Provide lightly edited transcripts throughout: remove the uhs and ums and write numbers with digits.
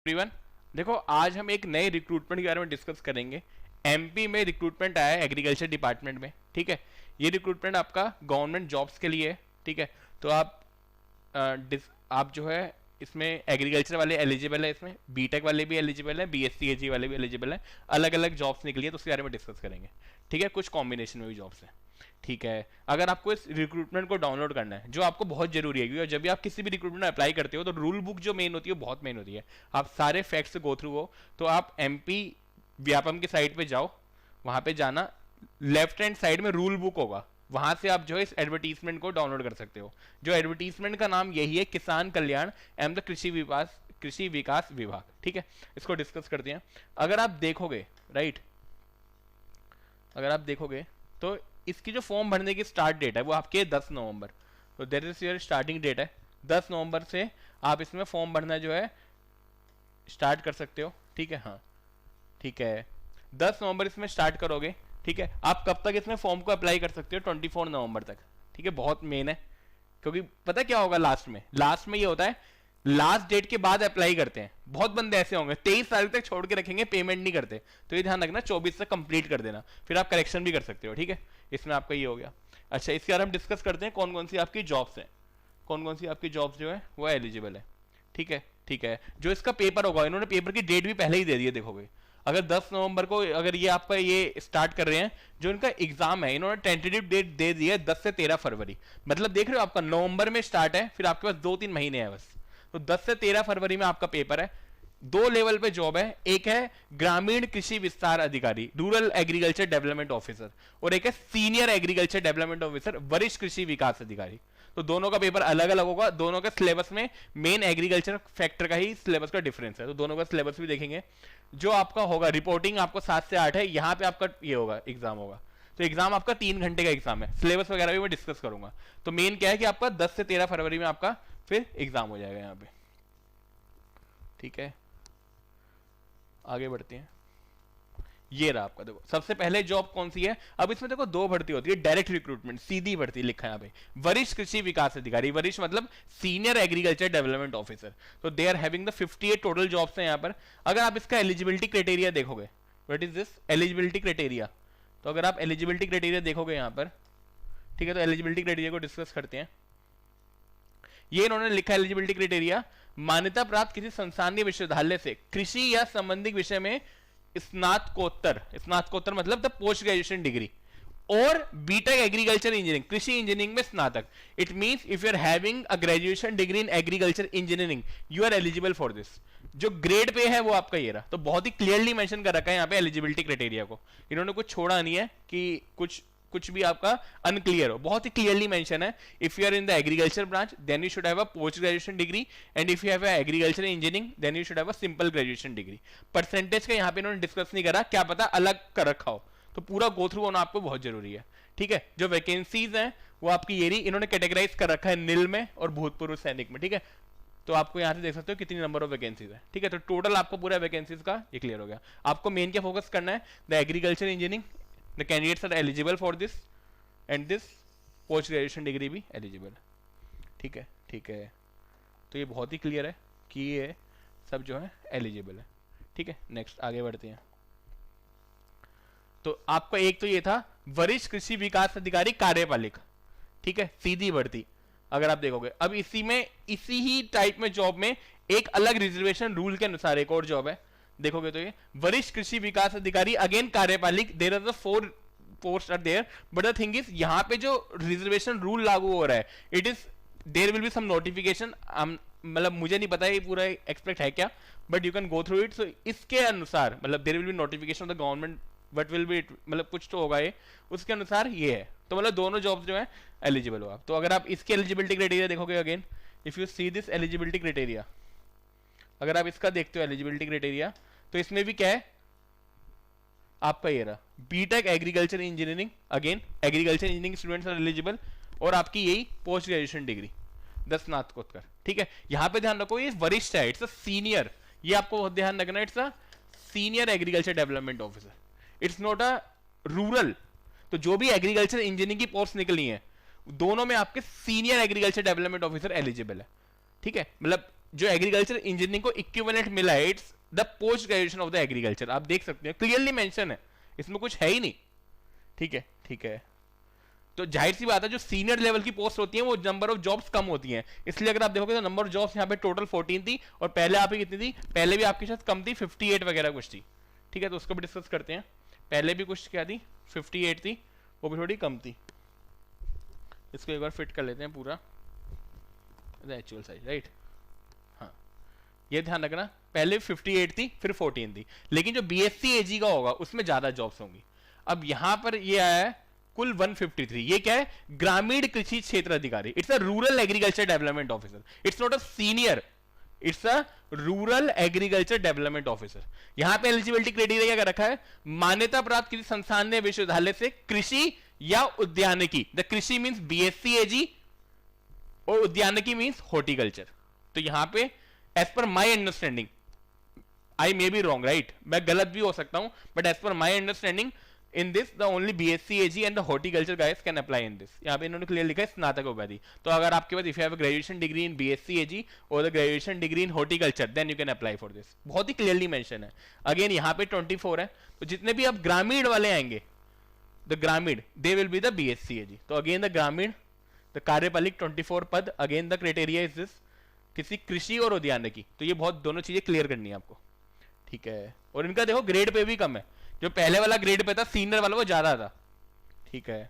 Everyone. देखो आज हम एक नए रिक्रूटमेंट के बारे में डिस्कस करेंगे। एमपी में रिक्रूटमेंट आया है एग्रीकल्चर डिपार्टमेंट में, ठीक है। ये रिक्रूटमेंट आपका गवर्नमेंट जॉब्स के लिए है, ठीक है। तो आप जो है इसमें एग्रीकल्चर वाले एलिजिबल है, इसमें बीटेक वाले भी एलिजिबल है, बीएससी एजी वाले भी एलिजिबल है। अलग अलग जॉब्स निकली है तो उसके बारे में डिस्कस करेंगे, ठीक है। कुछ कॉम्बिनेशन में भी जॉब्स है, ठीक है। अगर आपको इस रिक्रूटमेंट को डाउनलोड करना है, जो आपको बहुत जरूरी है, क्योंकि जब भी आप किसी भी रिक्रूटमेंट में अप्लाई करते हो तो रूल बुक जो मेन होती है वो बहुत मेन होती है। आप सारे फैक्ट्स गो थ्रू हो तो आप एमपी व्यापम की साइट पे जाओ, वहां पे जाना, लेफ्ट हैंड साइड में रूल बुक होगा, वहां से आप जो है इस एडवर्टीजमेंट को डाउनलोड कर सकते हो। जो एडवर्टीजमेंट का नाम यही है, किसान कल्याण एवं द कृषि विकास विभाग, ठीक है। इसको डिस्कस करते हैं। अगर आप देखोगे, राइट, अगर आप देखोगे तो इसकी जो फॉर्म भरने की स्टार्ट डेट है वो आपकी है 10 नवंबर। तो that is your starting date है। 10 नवंबर से आप इसमें फॉर्म भरना जो है स्टार्ट कर सकते हो, ठीक है। हाँ, ठीक है, 10 नवंबर इसमें स्टार्ट करोगे, ठीक है। आप कब तक इसमें फॉर्म को अप्लाई कर सकते हो? 24 नवंबर तक, ठीक है। बहुत मेन है, क्योंकि पता क्या होगा लास्ट में ये होता है, लास्ट डेट के बाद अप्लाई करते हैं। बहुत बंदे ऐसे होंगे 23 तारीख तक छोड़ के रखेंगे, पेमेंट नहीं करते। तो ये ध्यान रखना 24 तक कंप्लीट कर देना, फिर आप करेक्शन भी कर सकते हो, ठीक है। इसमें आपका ये हो गया। अच्छा, इसके बारे में डिस्कस करते हैं कौन कौन सी आपकी जॉब्स हैं, कौन कौन सी आपकी जॉब्स जो है वो एलिजिबल है, ठीक है, ठीक है। जो इसका पेपर होगा, इन्होंने पेपर की डेट भी पहले ही दे दी है, देखोगे। अगर 10 नवंबर को अगर ये आपका ये स्टार्ट कर रहे हैं, जो इनका एग्जाम है, इन्होंने टेंटेटिव डेट दे दी है 10 से 13 फरवरी। मतलब देख रहे हो, आपका नवंबर में स्टार्ट है, फिर आपके पास 2-3 महीने हैं बस। तो 10 से 13 फरवरी में आपका पेपर है। 2 लेवल पे जॉब है, एक है ग्रामीण कृषि विस्तार अधिकारी, रूरल एग्रीकल्चर डेवलपमेंट ऑफिसर, और एक है सीनियर एग्रीकल्चर डेवलपमेंट ऑफिसर, वरिष्ठ कृषि विकास अधिकारी। तो दोनों का पेपर अलग अलग होगा। दोनों के सिलेबस में मेन एग्रीकल्चर फैक्टर का ही सिलेबस का डिफरेंस है, तो दोनों का सिलेबस भी देखेंगे। जो आपका होगा रिपोर्टिंग आपको 7 से 8 है, यहां पे आपका ये होगा, एग्जाम होगा। तो एग्जाम आपका 3 घंटे का एग्जाम है। सिलेबस वगैरह भी मैं डिस्कस करूंगा। तो मेन क्या है कि आपका 10 से 13 फरवरी में आपका फिर एग्जाम हो जाएगा यहाँ पे, ठीक है। आगे बढ़ते हैं। ये रहा आपका, देखो सबसे पहले जॉब कौन सी है। अब इसमें देखो 2 भर्ती होती है, डायरेक्ट रिक्रूटमेंट, सीधी भर्ती लिखा है यहाँ पे, वरिष्ठ कृषि विकास अधिकारी, वरिष्ठ मतलब सीनियर एग्रीकल्चर डेवलपमेंट ऑफिसर। तो they are having the 58 total jobs हैं यहाँ पर। अगर आप इसका एलिजिबिलिटी क्राइटेरिया देखोगे, what is this eligibility criteria, तो अगर आप एलिजिबिलिटी क्राइटेरिया देखोगे यहाँ पर, ठीक है, तो एलिजिबिलिटी क्राइटेरिया को डिस्कस करते हैं। ये इन्होंने लिखा है एलिजिबिलिटी क्राइटेरिया, मान्यता प्राप्त किसी संस्थान या विश्वविद्यालय से कृषि या संबंधित विषय में स्नातकोत्तर मतलब द पोस्ट ग्रेजुएशन डिग्री, और बीटेक एग्रीकल्चर इंजीनियरिंग, कृषि इंजीनियरिंग में स्नातक। It means if you are having a graduation degree in agriculture engineering you are eligible for this. जो ग्रेड पे है वो आपका ये रहा। तो बहुत ही क्लियरली मेंशन कर रखा है यहाँ पे एलिजिबिलिटी क्राइटेरिया को, इन्होंने कुछ छोड़ा नहीं है कि कुछ भी आपका अनक्लियर हो, बहुत ही क्लियरली मेंशन है। If you are in the agriculture branch then you should have a post graduation degree, and if you have a agriculture engineering then you should have a simple graduation degree. Percentage का यहाँ पे इन्होंने discuss नहीं करा, क्या पता अलग कर रखा हो, तो पूरा गो थ्रू होना आपको बहुत जरूरी है, ठीक है। जो वैकेंसीज हैं वो आपकी ये रही, इन्होंने कैटेगराइज कर रखा है नील में और भूतपूर्व सैनिक में, ठीक है। तो आपको यहाँ से देख सकते हो कितनी नंबर ऑफ वैकेंसीज है, ठीक है। तो टोटल आपको पूरा वैकेंसीज का ये क्लियर हो गया। आपको मेन क्या फोकस करना है, the agriculture engineering, the candidates are eligible for this and this post graduation degree भी एलिजिबल, ठीक है, ठीक है। तो ये बहुत ही क्लियर है कि ये सब जो है एलिजिबल है, ठीक है। नेक्स्ट आगे बढ़ते हैं। तो आपका एक तो ये था वरिष्ठ कृषि विकास अधिकारी कार्यपालिक, ठीक है, सीधी भर्ती। अगर आप देखोगे अब इसी ही टाइप में जॉब में एक अलग रिजर्वेशन रूल के अनुसार एक और जॉब है, देखोगे तो ये वरिष्ठ कृषि विकास अधिकारी, अगेन कार्यपालिक, there are the 4 post are there, but the thing is यहाँ पे जो रिजर्वेशन रूल लागू हो रहा है, it is there will be some notification, मतलब मुझे नहीं पता ये पूरा एक्सपेक्ट है क्या, but you can go through it. So इसके अनुसार मतलब there will be notification of the government, but will be मतलब कुछ तो होगा ये, उसके अनुसार ये है। तो मतलब दोनों जॉब्स जो है एलिजिबल हो आप। तो अगर आप इसके एलिजिबिलिटी क्राइटेरिया देखोगे, again if you see this eligibility criteria, अगर आप इसका देखते हो एलिजिबिलिटी क्राइटेरिया, तो इसमें भी क्या है आपका ये रहा, B Tech agriculture engineering, again agriculture engineering students are eligible, और आपकी यही पोस्ट ग्रेजुएशन डिग्री 10 स्नातकोत्तर, ठीक है। यहां पे ध्यान रखो ये वरिष्ठ है, इट्स अ सीनियर, ये आपको बहुत ध्यान रखना, it's a senior agriculture development officer, it's not a rural. तो जो भी एग्रीकल्चर इंजीनियरिंग की पोस्ट निकली है दोनों में आपके senior agriculture development officer eligible है, ठीक है। मतलब जो एग्रीकल्चर इंजीनियरिंग को इक्विवेलेंट मिला है, it's the post graduation of the agriculture. आप देख सकते हैं क्लियरली मेंशन है, इसमें कुछ है ही नहीं। ठीक है, ठीक है। तो जाहिर सी बात है, जो सीनियर लेवल की पोस्ट होती है वो नंबर ऑफ जॉब्स कम होती हैं, इसलिए अगर आप देखोगे तो नंबर ऑफ जॉब्स यहाँ पे टोटल 14 थी, और पहले आपकी कितनी थी, पहले भी आपकी शायद कम थी, 58 वगैरह कुछ थी। ठीक है, तो उसको भी डिस्कस करते हैं। पहले भी कुछ क्या थी, 58 थी, वो भी थोड़ी कम थी। इसको एक बार फिट कर लेते हैं पूरा एक्चुअल साइज, राइट। हाँ, ये ध्यान रखना, पहले 58 थी, फिर 14 थी, लेकिन जो बीएससी एजी का होगा उसमें ज्यादा जॉब्स होंगी। अब यहां पर ये आया है कुल 153। ये क्या है, ग्रामीण कृषि क्षेत्र अधिकारी, it's a rural agriculture development officer, it's not a senior, it's a rural agriculture development officer. यहां पे एलिजिबिलिटी क्राइटेरिया क्या रखा है, मान्यता प्राप्त किसी संस्थान ने विश्वविद्यालय से कृषि या उद्यानिकी, द कृषि मींस बीएससी एजी और उद्यानिकी मींस हॉर्टिकल्चर। तो यहां पे as per my understanding, I may be wrong, right, मैं गलत भी हो सकता हूं, but as per my understanding in this the only BSc AG and the horticulture guys can apply in this. यहाँ पे इन्होंने क्लियर लिखा है स्नातक उपाधि। तो अगर आपके पास if you have a graduation degree in BSc Ag और the graduation degree in horticulture, then you can apply for this. बहुत ही क्लियरली मेंशन है। अगेन यहाँ पे 24 है, तो जितने भी अब ग्रामीण वाले आएंगे, द ग्रामीण, they will be the BSc Ag. तो अगेन द ग्रामीण, द कार्यपालिक 24 पद, again the criteria is this, किसी कृषि और उद्यानिकी। तो ये बहुत दोनों चीजें क्लियर करनी है आपको। ठीक है, और इनका देखो ग्रेड पे भी कम है, जो पहले वाला ग्रेड पे था सीनियर वाला वो ज्यादा था। ठीक है,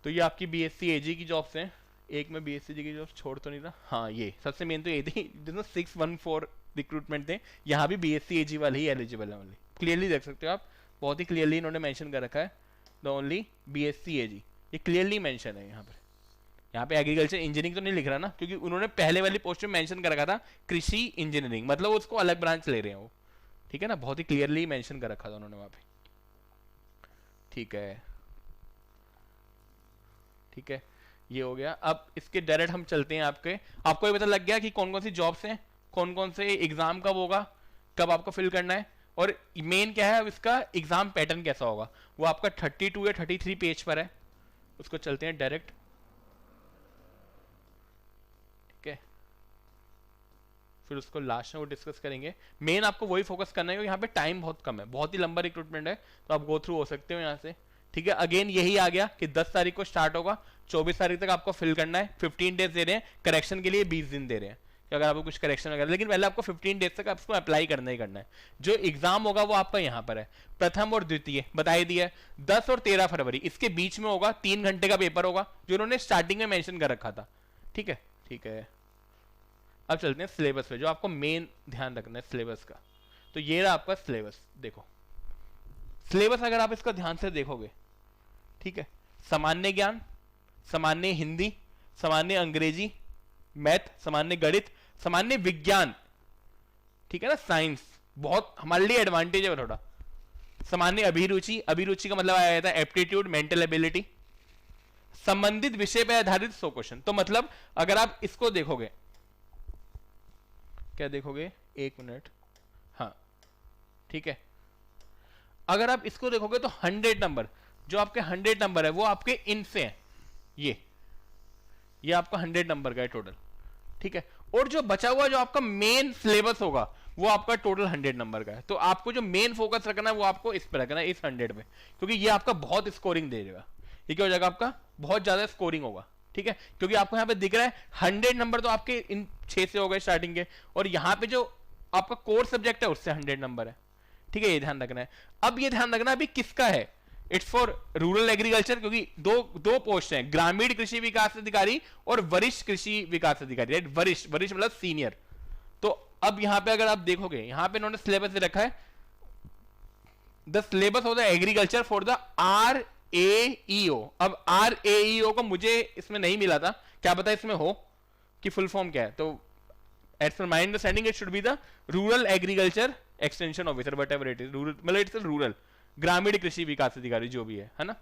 तो ये आपकी बीएससी एजी की जॉब्स हैं। एक में बीएससी जी की जॉब्स छोड़ तो नहीं रहा, हाँ ये सबसे मेन तो ये थी, 614 रिक्रूटमेंट थे, यहाँ भी बीएससी एजी वाले ही एलिजिबल है ओनली। क्लियरली देख सकते हो आप, बहुत ही क्लियरली इन्होंने मेंशन कर रखा है, द ओनली बीएससी एजी, ये क्लियरली मेंशन है यहाँ पर। यहाँ पे एग्रीकल्चर इंजीनियरिंग तो नहीं लिख रहा ना, क्योंकि उन्होंने पहले वाली पोस्ट में मेंशन कर रखा था कृषि इंजीनियरिंग, मतलब उसको अलग ब्रांच ले रहे हैं वो। ठीक है ना, बहुत ही क्लियरली मेंशन कर रखा था उन्होंने वहां पे। ठीक है, ठीक है, ये हो गया। अब इसके डायरेक्ट हम चलते हैं आपको ये पता लग गया कि कौन कौन सी जॉब्स हैं, कौन कौन से एग्जाम कब होगा, कब आपको फिल करना है, और मेन क्या है अब इसका एग्जाम पैटर्न कैसा होगा। वो आपका 32 या 33 पेज पर है, उसको चलते हैं डायरेक्ट। ठीक है, फिर उसको लास्ट में वो डिस्कस करेंगे। मेन आपको वही फोकस करना है, यहाँ पे टाइम बहुत कम है, बहुत ही लंबा रिक्रूटमेंट है, तो आप गो थ्रू हो सकते हो यहाँ से। ठीक है, अगेन यही आ गया कि 10 तारीख को स्टार्ट होगा, 24 तारीख तक आपको फिल करना है। 15 डेज दे रहे हैं, करेक्शन के लिए 20 दिन दे रहे हैं कि अगर आपको कुछ करेक्शन वगैरह, लेकिन पहले आपको 15 डेज तक आपको अप्लाई करना ही करना है। जो एग्जाम होगा वो आपका यहाँ पर है, प्रथम और द्वितीय बताई दिया है, 10 और 13 फरवरी, इसके बीच में होगा, 3 घंटे का पेपर होगा, जो उन्होंने स्टार्टिंग में मेंशन कर रखा था। ठीक है, ठीक है। अब चलते हैं सिलेबस पे, जो आपको मेन ध्यान रखना है सिलेबस का। तो ये रहा आपका सिलेबस, देखो सिलेबस अगर आप इसका ध्यान से देखोगे, ठीक है, सामान्य ज्ञान, सामान्य हिंदी, सामान्य अंग्रेजी, मैथ, सामान्य गणित, सामान्य विज्ञान, ठीक है ना, साइंस, बहुत हमारे लिए एडवांटेज है थोड़ा। सामान्य अभिरुचि, अभिरुचि का मतलब आया था एप्टीट्यूड, मेंटल एबिलिटी, संबंधित विषय पर आधारित 100 क्वेश्चन। तो मतलब अगर आप इसको देखोगे, क्या देखोगे, एक मिनट, हाँ ठीक है, अगर आप इसको देखोगे तो 100 नंबर, जो आपके 100 नंबर है वो आपके इनसे हैं, ये आपका 100 नंबर का है टोटल। ठीक है, और जो बचा हुआ जो आपका मेन सिलेबस होगा वो आपका टोटल 100 नंबर का है। तो आपको जो मेन फोकस रखना है वो आपको इस पर रखना है, इस 100 पे, क्योंकि ये आपका बहुत स्कोरिंग दे देगा। ये क्या हो जाएगा, आपका बहुत ज्यादा स्कोरिंग होगा। ठीक है, क्योंकि आपको यहाँ पे दिख रहा है 100 नंबर तो आपके इन 6 से हो गए स्टार्टिंग के, और यहाँ पे जो आपका कोर सब्जेक्ट है उससे 100 नंबर है। ठीक है, ये ध्यान रखना है। अब ये ध्यान रखना अभी किसका है, इट्स फॉर रूरल एग्रीकल्चर, क्योंकि दो पोस्ट हैं, ग्रामीण कृषि विकास अधिकारी और वरिष्ठ कृषि विकास अधिकारी, राइट। वरिष्ठ मतलब सीनियर। तो अब यहां पे अगर आप देखोगे, यहां पे इन्होंने सिलेबस दे रखा है, the syllabus of the agriculture for the RAEO। अब RAEO को मुझे इसमें नहीं मिला था, क्या पता इसमें हो कि फुल फॉर्म क्या है। तो as per my understanding it should be the rural agriculture extension officer, whatever it is, rural मतलब इट्स रूरल, ग्रामीण कृषि विकास अधिकारी जो भी है ना।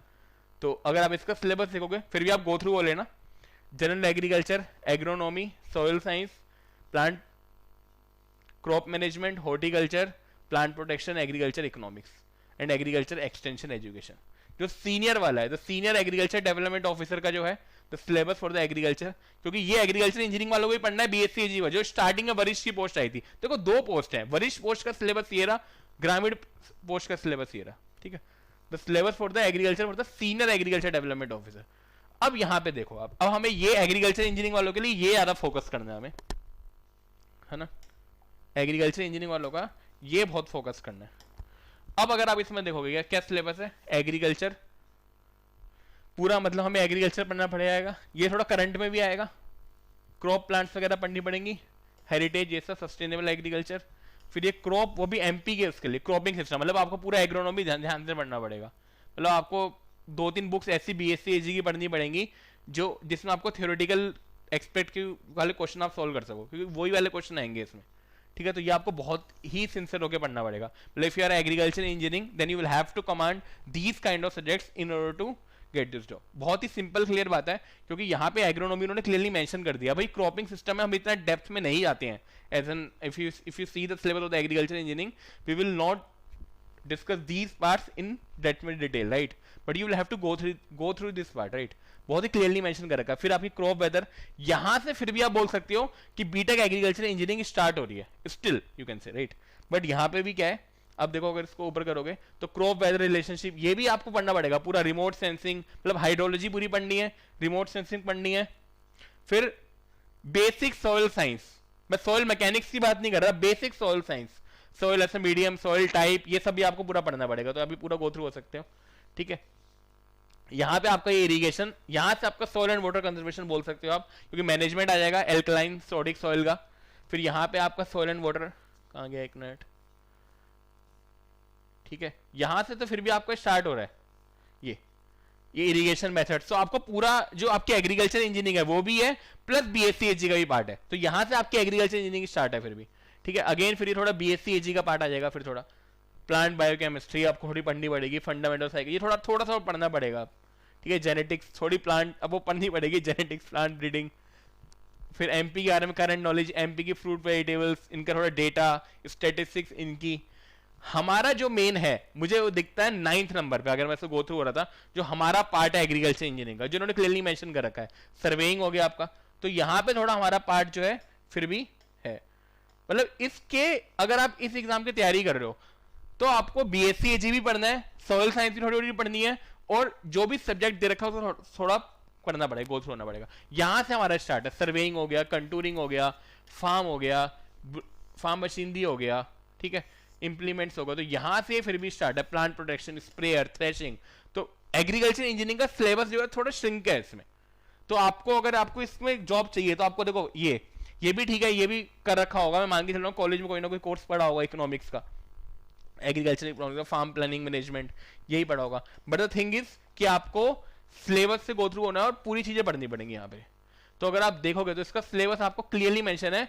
तो अगर आप इसका सिलेबस देखोगे, फिर भी आप गो थ्रू वो लेना, general agriculture, agronomy, soil science, plant crop management, horticulture, plant protection, agriculture economics and agriculture extension education. जो सीनियर वाला है, the senior agriculture development officer का जो है the syllabus for the agriculture, क्योंकि ये एग्रीकल्चर इंजीनियरिंग वालों को ही पढ़ना है, बीएससी एजी जो स्टार्टिंग में वरिष्ठ की पोस्ट आई थी। देखो 2 पोस्ट है, वरिष्ठ पोस्ट का सिलेबस ये रहा, ग्रामीण पोस्ट का सिलेबस ये रहा, ठीक है। The syllabus for the agriculture for the senior agriculture development officer. अब यहां पे देखो अब हमें ये एग्रीकल्चर इंजीनियरिंग वालों के लिए ये ज्यादा फोकस करना है हमें, है ना, एग्रीकल्चर इंजीनियरिंग वालों का ये बहुत फोकस करना है। अब अगर आप इसमें देखोगे क्या सिलेबस है, एग्रीकल्चर पूरा, मतलब हमें एग्रीकल्चर पढ़ना पड़ेगा, ये थोड़ा करंट में भी आएगा, क्रॉप प्लांट्स वगैरह पढ़नी पड़ेंगी, हेरिटेज जैसा सस्टेनेबल एग्रीकल्चर, फिर ये क्रॉप वो भी एमपी के उसके लिए क्रॉपिंग सिस्टम, मतलब आपको पूरा एग्रोनॉमी ध्यान से पढ़ना पड़ेगा। मतलब आपको 2-3 बुक्स ऐसी बीएससी एजी की पढ़नी पड़ेंगी जो जिसमें आपको थ्योरेटिकल एक्सपेक्ट के वाले क्वेश्चन आप सॉल्व कर सको, क्योंकि वही वाले क्वेश्चन आएंगे इसमें, ठीक है। तो ये आपको बहुत ही सिंसियर होकर पढ़ना पड़ेगा। मतलब if you are agriculture engineering then you will have to command these kind of subjects in order to get this job. बहुत ही सिंपल क्लियर बात है, क्योंकि यहाँ पे एग्रोनॉमी उन्होंने क्लियरली मेंशन कर दिया, भाई क्रॉपिंग सिस्टम में हम इतना डेप्थ में नहीं जाते हैं। As an if you see the syllabus of the agriculture engineering we will not discuss these parts in that में detail, right, but you will have to go through this part, right. बहुत ही clearly mention कर रखा है। फिर आपकी crop weather, यहां से फिर भी आप बोल सकते हो कि बीटेक एग्रीकल्चर इंजीनियरिंग स्टार्ट हो रही है, still you can say, right. But यहां पे भी क्या है, अब देखो अगर इसको ऊपर करोगे तो क्रॉप वेदर रिलेशनशिप ये भी आपको पढ़ना पड़ेगा पूरा, रिमोट सेंसिंग, मतलब हाइड्रोलॉजी पूरी पढ़नी है, रिमोट सेंसिंग पढ़नी है, फिर बेसिक सॉइल साइंस, मैं सॉइल मैकेनिक्स की बात नहीं कर रहा, basic soil science, soil S medium, soil type, ये सब भी आपको पूरा पढ़ना पड़ेगा। तो अभी पूरा गो थ्रू हो सकते हो, ठीक है। यहां पे आपका ये इरिगेशन, यहां से आपका सॉइल एंड वाटर कंजर्वेशन बोल सकते हो आप, क्योंकि मैनेजमेंट आ जाएगा एल्कलाइन सोडिक सॉइल का। फिर यहां पे आपका सॉइल एंड वाटर कहां गया, 1 मिनट, ठीक है। यहां से तो फिर भी आपका स्टार्ट हो रहा है ये इरिगेशन मेथड। तो आपको पूरा जो आपकी एग्रीकल्चर इंजीनियरिंग है वो भी है, प्लस बीएससी एजी का भी पार्ट है। तो यहां से आपकी एग्रीकल्चर इंजीनियरिंग स्टार्ट है फिर भी, ठीक है। अगेन फिर ये थोड़ा बीएससी एजी का पार्ट आ जाएगा, फिर थोड़ा प्लांट बायोकेमिस्ट्री आपको थोड़ी पढ़नी पड़ेगी, फंडामेंटल साइकिल ये थोड़ा सा पढ़ना पड़ेगा, ठीक है। जेनेटिक्स थोड़ी प्लांट अब वो पढ़नी पड़ेगी, जेनेटिक्स, प्लांट ब्रीडिंग, फिर एमपी के बारे में करंट नॉलेज, एमपी की फ्रूट वेजिटेबल्स, इनका थोड़ा डेटा, स्टैटिस्टिक्स इनकी। हमारा जो मेन है, मुझे वो दिखता है 9th नंबर पे, अगर मैं इसको गो थ्रू हो रहा था, जो हमारा पार्ट है एग्रीकल्चर इंजीनियरिंग का, जिन्होंने क्लियरली मेंशन कर रखा है, सर्वेइंग हो गया आपका। तो यहाँ पे थोड़ा हमारा पार्ट जो है फिर भी है, मतलब इसके अगर आप इस एग्जाम की तैयारी कर रहे हो तो आपको बीएससी एजी भी पढ़ना है, सॉइल साइंस भी थोड़ी थोड़ी पढ़नी है, और जो भी सब्जेक्ट दे रखा है उसको थोड़ा पढ़ना पड़ेगा, गो थ्रू होना पड़ेगा। यहां से हमारा स्टार्ट है, सर्वेइंग हो गया, कंटूरिंग हो गया, फार्म हो गया, फार्म मशीनरी हो गया, ठीक है, इंप्लीमेंट्स होगा। तो यहां से फिर भी स्टार्ट है, प्लांट प्रोटेक्शन, स्प्रेयर, थ्रेशिंग। तो एग्रीकल्चर इंजीनियरिंग का सिलेबस जो है थोड़ा श्रिंक है इसमें। तो आपको अगर आपको इसमें जॉब चाहिए तो आपको देखो ये भी ठीक है, ये भी कर रखा होगा, मैं मान के चल रहा हूँ कॉलेज में कोई ना कोई कोर्स पढ़ा होगा इकोनॉमिक्स का, एग्रीकल्चर इकोनॉमिक्स का, फार्म प्लानिंग मैनेजमेंट, यही पढ़ा होगा। बट द थिंग इज कि आपको सिलेबस से गो थ्रू होना है और पूरी चीजें पढ़नी पड़ेंगी यहाँ पे। तो अगर आप देखोगे तो इसका सिलेबस आपको क्लियरली मेंशन है।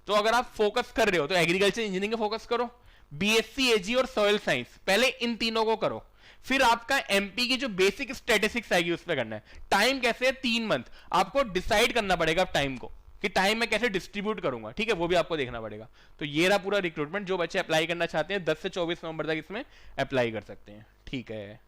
तो अगर आप फोकस कर रहे हो तो एग्रीकल्चर इंजीनियरिंग पे फोकस करो, बीएससी एजी और सॉइल साइंस, पहले इन तीनों को करो। फिर आपका एमपी की जो बेसिक स्टैटिस्टिक्स आएगी उस पर करना है। टाइम कैसे है, 3 मंथ, आपको डिसाइड करना पड़ेगा टाइम को कि टाइम में कैसे डिस्ट्रीब्यूट करूंगा, ठीक है, वो भी आपको देखना पड़ेगा। तो ये रहा पूरा रिक्रूटमेंट। जो बच्चे अप्लाई करना चाहते हैं 10 से 24 नवंबर तक इसमें अप्लाई कर सकते हैं, ठीक है।